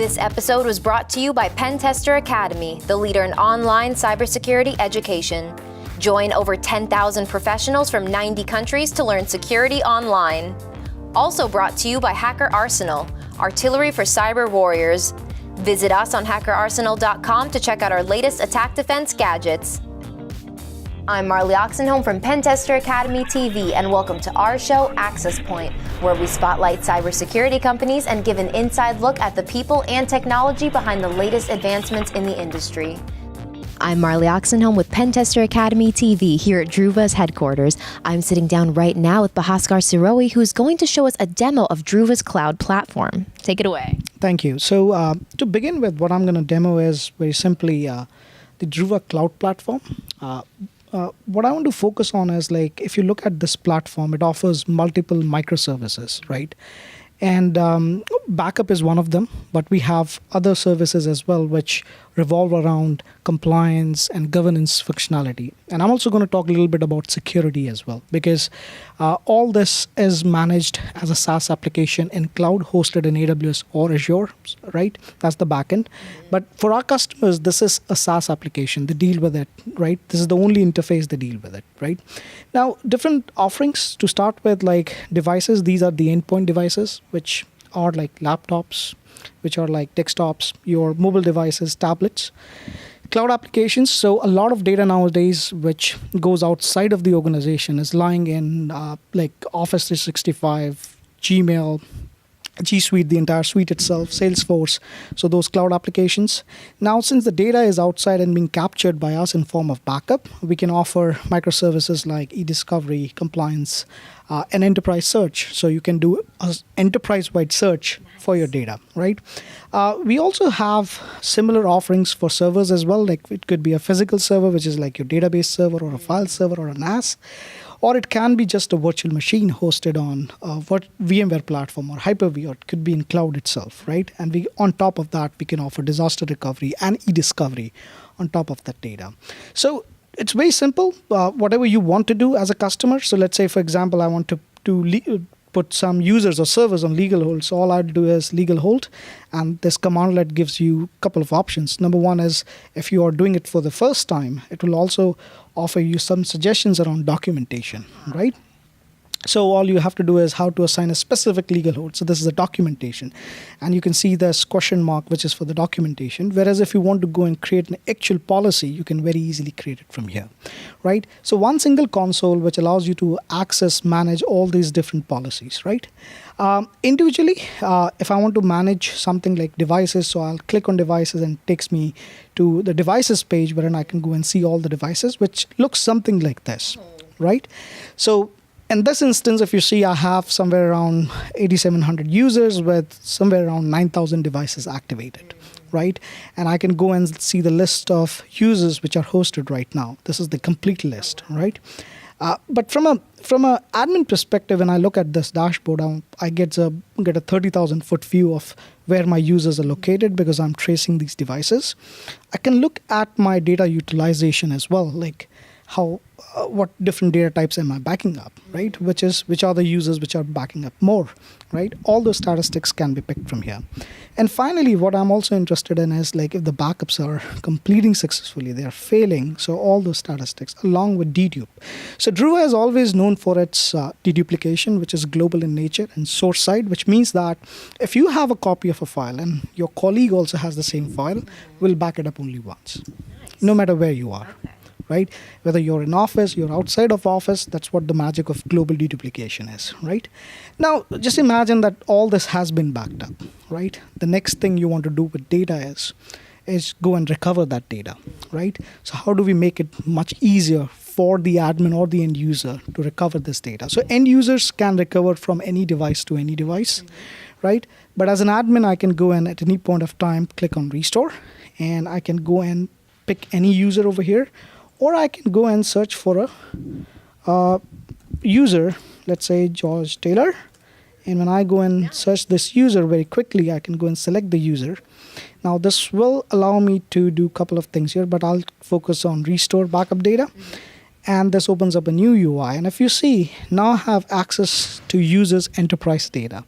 This episode was brought to you by Pentester Academy, the leader in online cybersecurity education. Join over 10,000 professionals from 90 countries to learn security online. Also brought to you by Hacker Arsenal, artillery for cyber warriors. Visit us on hackerarsenal.com to check out our latest attack defense gadgets. I'm Marley Oxenholm from Pentester Academy TV, and welcome to our show, Access Point, where we spotlight cybersecurity companies and give an inside look at the people and technology behind the latest advancements in the industry. I'm Marley Oxenholm with Pentester Academy TV here at Druvas headquarters. I'm sitting down right now with Bhaskar Sirohi, who's going to show us a demo of Druva Cloud Platform. Take it away. Thank you. So to begin with, what I'm going to demo is very simply the Druva Cloud Platform. What I want to focus on is, like, if you look at this platform, it offers multiple microservices, right? And backup is one of them, but we have other services as well, which revolve around compliance and governance functionality. And I'm also going to talk a little bit about security as well, because all this is managed as a SaaS application in cloud hosted in AWS or Azure, right? That's the backend. But for our customers, this is a SaaS application. They deal with it, right? This is the only interface they deal with it, right? Now, different offerings to start with, like devices. These are the endpoint devices, which are like laptops, which are like desktops, your mobile devices, tablets. Cloud applications, so a lot of data nowadays which goes outside of the organization is lying in like Office 365, Gmail, G Suite, the entire suite itself, Salesforce, so those cloud applications. Now, since the data is outside and being captured by us in form of backup, we can offer microservices like e-discovery, compliance, and enterprise search. So you can do an enterprise-wide search for your data, right? We also have similar offerings for servers as well. Like it could be a physical server, which is like your database server or a file server or a NAS. Or it can be just a virtual machine hosted on a VMware platform or Hyper-V, or it could be in cloud itself, right? And we, on top of that, we can offer disaster recovery and e-discovery on top of that data. So it's very simple, whatever you want to do as a customer. So let's say, for example, I want to put some users or servers on legal hold. So all I'd do is legal hold, and this commandlet gives you a couple of options. Number one is, if you are doing it for the first time, it will also offer you some suggestions around documentation, right? So all you have to do is how to assign a specific legal hold. So this is a documentation. And you can see this question mark, which is for the documentation. Whereas if you want to go and create an actual policy, you can very easily create it from here, right? So one single console, which allows you to access, manage all these different policies, right? Individually, if I want to manage something like devices, so I'll click on devices and it takes me to the devices page, wherein I can go and see all the devices, which looks something like this, right? So in this instance, if you see, I have somewhere around 8,700 users with somewhere around 9,000 devices activated, right? And I can go and see the list of users which are hosted right now. This is the complete list, right? But from a admin perspective, when I look at this dashboard, I get a 30,000 foot view of where my users are located because I'm tracing these devices. I can look at my data utilization as well, like what different data types am I backing up, right? Which are the users which are backing up more, right? All those statistics can be picked from here. And finally, what I'm also interested in is, like, if the backups are completing successfully, they are failing. So all those statistics along with dedupe. So Druva is always known for its deduplication, which is global in nature and source side, which means that if you have a copy of a file and your colleague also has the same file, we'll back it up only once, no matter where you are. Okay. Right? Whether you're in office, you're outside of office, that's what the magic of global deduplication is, right? Now, just imagine that all this has been backed up, right? The next thing you want to do with data is go and recover that data, right? So how do we make it much easier for the admin or the end user to recover this data? So end users can recover from any device to any device, right? But as an admin, I can go and at any point of time, click on restore, and I can go and pick any user over here. Or I can go and search for a user, let's say George Taylor. And when I go and search this user very quickly, I can go and select the user. Now this will allow me to do a couple of things here, but I'll focus on restore backup data. And this opens up a new UI. And if you see, now I have access to users' enterprise data,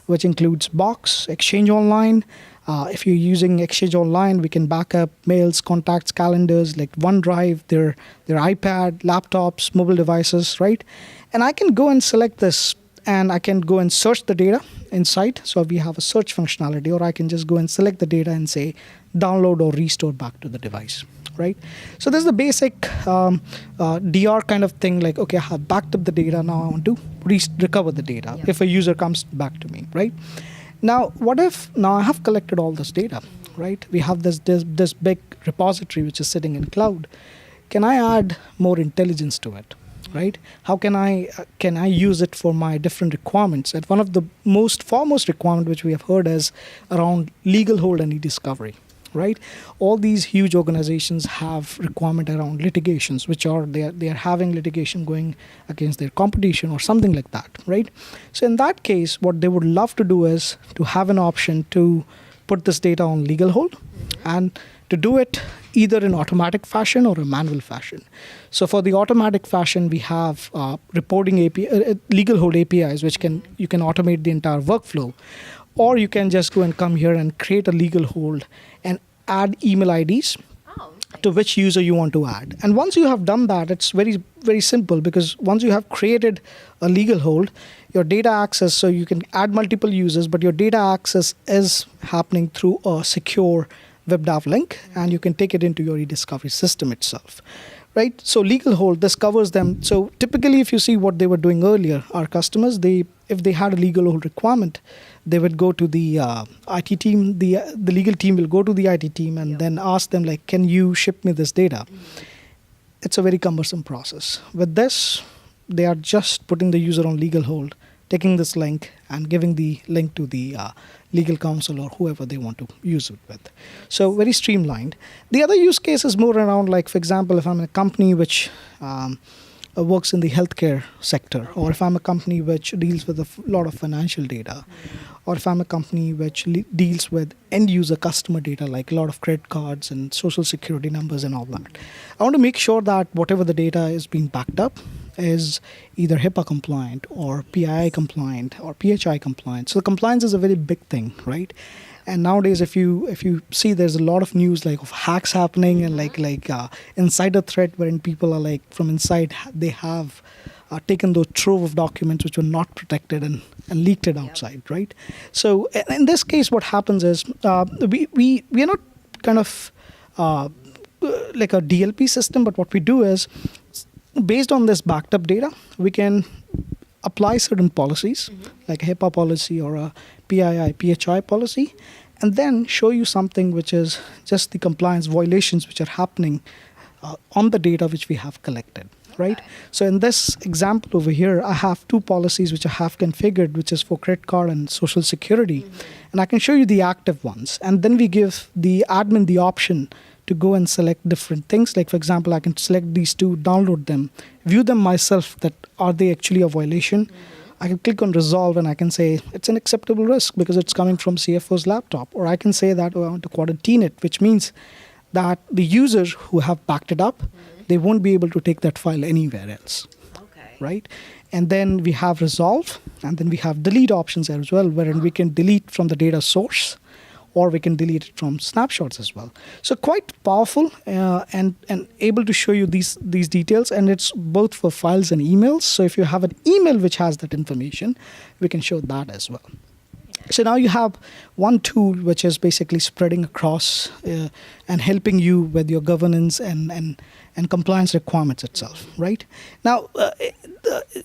which includes Box, Exchange Online, If you're using Exchange Online, we can back up mails, contacts, calendars, like OneDrive, their iPad, laptops, mobile devices, right? And I can go and select this, and I can go and search the data inside. So we have a search functionality, or I can just go and select the data and say download or restore back to the device, right? So there's the basic DR kind of thing, like, okay, I have backed up the data, now I want to recover the data if a user comes back to me, right? Now, what if now I have collected all this data, right? We have this big repository which is sitting in cloud. Can I add more intelligence to it? Right? How can I use it for my different requirements? And one of the foremost requirement which we have heard is around legal hold and e-discovery, right? All these huge organizations have requirement around litigations, which are they are having litigation going against their competition or something like that, right? So in that case, what they would love to do is to have an option to put this data on legal hold, and to do it either in automatic fashion or a manual fashion. So for the automatic fashion, we have reporting API, legal hold APIs, which you can automate the entire workflow, or you can just go and come here and create a legal hold and add email IDs to which user you want to add. And once you have done that, it's very, very simple, because once you have created a legal hold, your data access, so you can add multiple users, but your data access is happening through a secure WebDAV link, and you can take it into your e-discovery system itself, right? So legal hold, this covers them. So typically, if you see what they were doing earlier, our customers, if they had a legal hold requirement, they would go to the IT team, the legal team will go to the IT team and then ask them, like, can you ship me this data? It's a very cumbersome process. With this, they are just putting the user on legal hold, taking this link and giving the link to the legal counsel or whoever they want to use it with. So very streamlined. The other use case is more around, like, for example, if I'm in a company which works in the healthcare sector, or if I'm a company which deals with a lot of financial data, or if I'm a company which deals with end user customer data, like a lot of credit cards and social security numbers and all that. I want to make sure that whatever the data is being backed up is either HIPAA compliant or PII compliant or PHI compliant. So the compliance is a very big thing, right? And nowadays, if you see, there's a lot of news like of hacks happening and like insider threat, wherein people are like from inside they have taken those trove of documents which were not protected and leaked it outside, right? So in this case, what happens is we are not kind of like a DLP system, but what we do is, based on this backed up data, we can apply certain policies, like a HIPAA policy or a PII, PHI policy, and then show you something which is just the compliance violations which are happening on the data which we have collected, right? So in this example over here, I have two policies which I have configured, which is for credit card and social security, and I can show you the active ones. And then we give the admin the option to go and select different things. Like, for example, I can select these two, download them, view them myself, that are they actually a violation. I can click on resolve and I can say it's an acceptable risk because it's coming from CFO's laptop. Or I can say that I want to quarantine it, which means that the users who have backed it up, they won't be able to take that file anywhere else, right? And then we have resolve, and then we have delete options as well, wherein we can delete from the data source, or we can delete it from snapshots as well. So quite powerful and able to show you these details, and it's both for files and emails. So if you have an email which has that information, we can show that as well. So now you have one tool which is basically spreading across and helping you with your governance and compliance requirements itself, right? Now,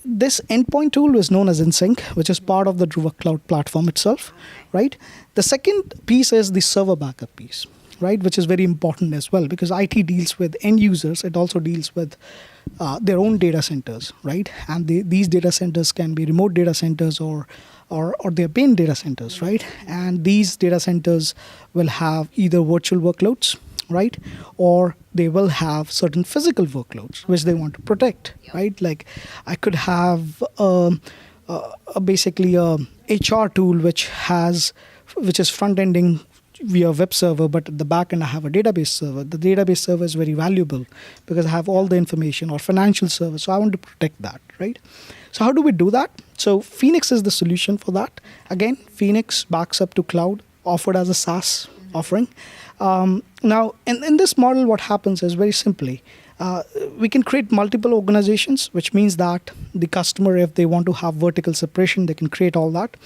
this endpoint tool is known as InSync, which is part of the Druva Cloud Platform itself, right? The second piece is the server backup piece, right? Which is very important as well, because IT deals with end users. It also deals with their own data centers, right? And these data centers can be remote data centers or their main data centers, right? And these data centers will have either virtual workloads, right? Or they will have certain physical workloads which they want to protect, right? Like I could have basically a HR tool which is front-ending via web server, but at the back end I have a database server. The database server is very valuable because I have all the information, or financial server. So I want to protect that, right? So how do we do that? So Phoenix is the solution for that. Again, Phoenix backs up to cloud offered as a SaaS offering. Now, in this model, what happens is very simply, we can create multiple organizations, which means that the customer, if they want to have vertical separation, they can create all that.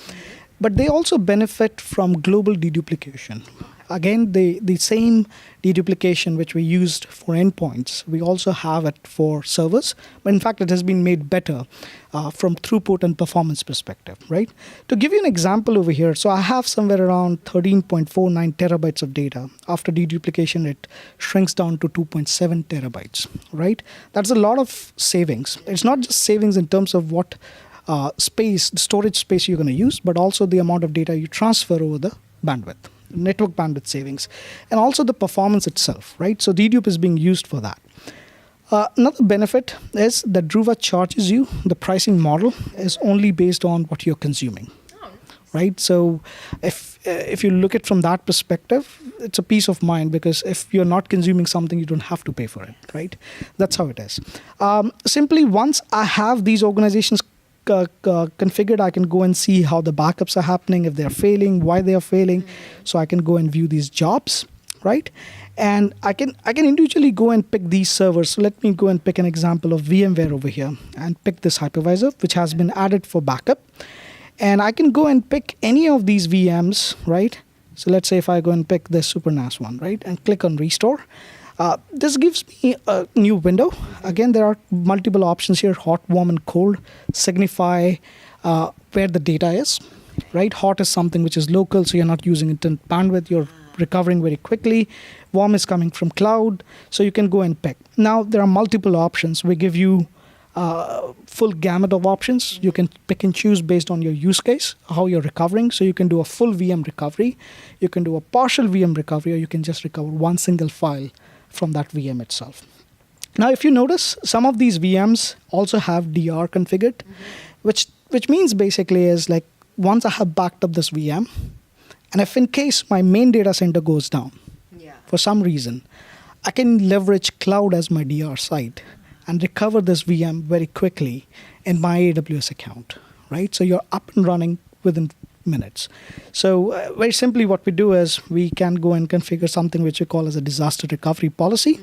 But they also benefit from global deduplication. Again, the same deduplication which we used for endpoints, we also have it for servers. But in fact, it has been made better from throughput and performance perspective, right? To give you an example over here, so I have somewhere around 13.49 terabytes of data. After deduplication, it shrinks down to 2.7 terabytes, right? That's a lot of savings. It's not just savings in terms of what storage space you're going to use, but also the amount of data you transfer over the bandwidth. Network bandwidth savings, and also the performance itself, right? So dedupe is being used for that. Another benefit is that Druva charges you, the pricing model is only based on what you're consuming, right? So if you look at from that perspective, it's a peace of mind, because if you're not consuming something, you don't have to pay for it, right? That's how it is. Simply once I have these organizations configured, I can go and see how the backups are happening, if they're failing, why they are failing. So I can go and view these jobs, right? And I can individually go and pick these servers. So let me go and pick an example of VMware over here and pick this hypervisor, which has been added for backup. And I can go and pick any of these VMs, right? So let's say if I go and pick this Super NAS one, right? And click on restore. This gives me a new window. Again, there are multiple options here: hot, warm, and cold signify where the data is, right? Hot is something which is local, so you're not using internet bandwidth, you're recovering very quickly. Warm is coming from cloud, so you can go and pick. Now, there are multiple options. We give you full gamut of options. You can pick and choose based on your use case, how you're recovering. So you can do a full VM recovery, you can do a partial VM recovery, or you can just recover one single file from that VM itself. Now, if you notice, some of these VMs also have DR configured, which means basically is like once I have backed up this VM, and if in case my main data center goes down for some reason, I can leverage cloud as my DR site and recover this VM very quickly in my AWS account, right? So you're up and running within minutes. So very simply what we do is we can go and configure something which we call as a disaster recovery policy.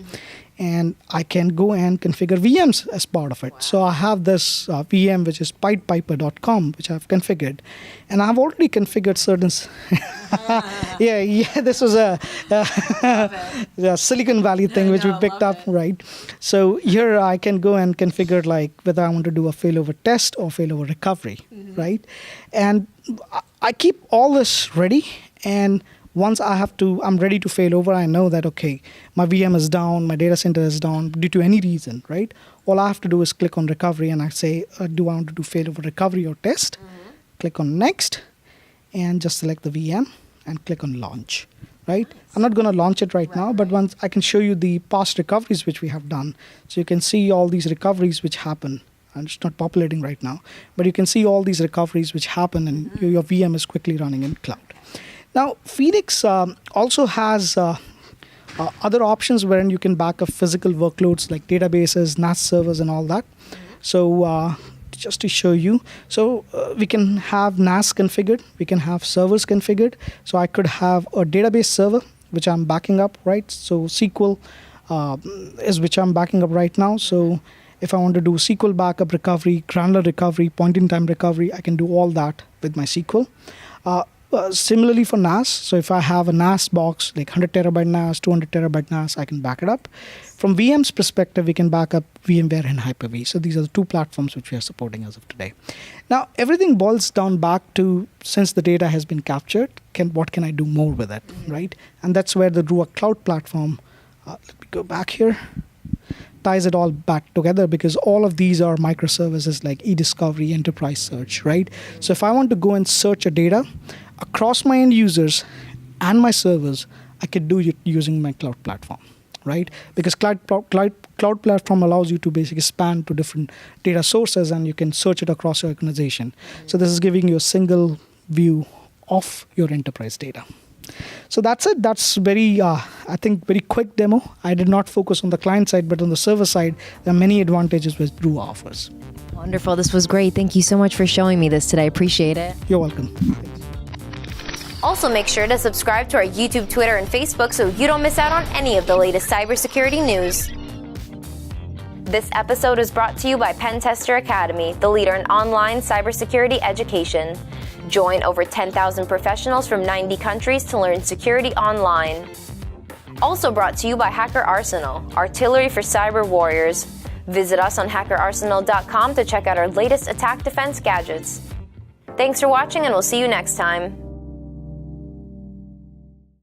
And I can go and configure VMs as part of it. Wow. So I have this VM, which is pipepiper.com, which I've configured. And I've already configured certain... this was a Silicon Valley thing, which we picked up, right? So here I can go and configure like whether I want to do a failover test or failover recovery, right? And I keep all this ready, and once I'm ready to fail over, I know that, okay, my VM is down, my data center is down due to any reason, right? All I have to do is click on recovery, and I say, do I want to do failover recovery or test? Click on next, and just select the VM and click on launch, right? I'm not going to launch it right now, but once I can show you the past recoveries which we have done. So you can see all these recoveries which happen. And it's not populating right now, but you can see all these recoveries which happen, and your VM is quickly running in cloud. Now, Phoenix also has other options wherein you can back up physical workloads like databases, NAS servers, and all that. So just to show you, so we can have NAS configured, we can have servers configured. So I could have a database server, which I'm backing up, right? So SQL is which I'm backing up right now. So if I want to do SQL backup recovery, granular recovery, point-in-time recovery, I can do all that with my SQL. Similarly for NAS, so if I have a NAS box, like 100 terabyte NAS, 200 terabyte NAS, I can back it up. From VM's perspective, we can back up VMware and Hyper-V. So these are the two platforms which we are supporting as of today. Now, everything boils down back to, since the data has been captured, what can I do more with it, right? And that's where the Druva Cloud Platform, let me go back here, ties it all back together, because all of these are microservices like e-discovery, enterprise search, right? So if I want to go and search a data across my end users and my servers, I could do it using my cloud platform, right? Because cloud platform allows you to basically span to different data sources, and you can search it across your organization. So this is giving you a single view of your enterprise data. So that's it. That's very, I think, very quick demo. I did not focus on the client side, but on the server side, there are many advantages which Druva offers. Wonderful. This was great. Thank you so much for showing me this today. I appreciate it. You're welcome. Also, make sure to subscribe to our YouTube, Twitter, and Facebook so you don't miss out on any of the latest cybersecurity news. This episode is brought to you by Pentester Academy, the leader in online cybersecurity education. Join over 10,000 professionals from 90 countries to learn security online. Also brought to you by Hacker Arsenal, artillery for cyber warriors. Visit us on hackerarsenal.com to check out our latest attack defense gadgets. Thanks for watching, and we'll see you next time.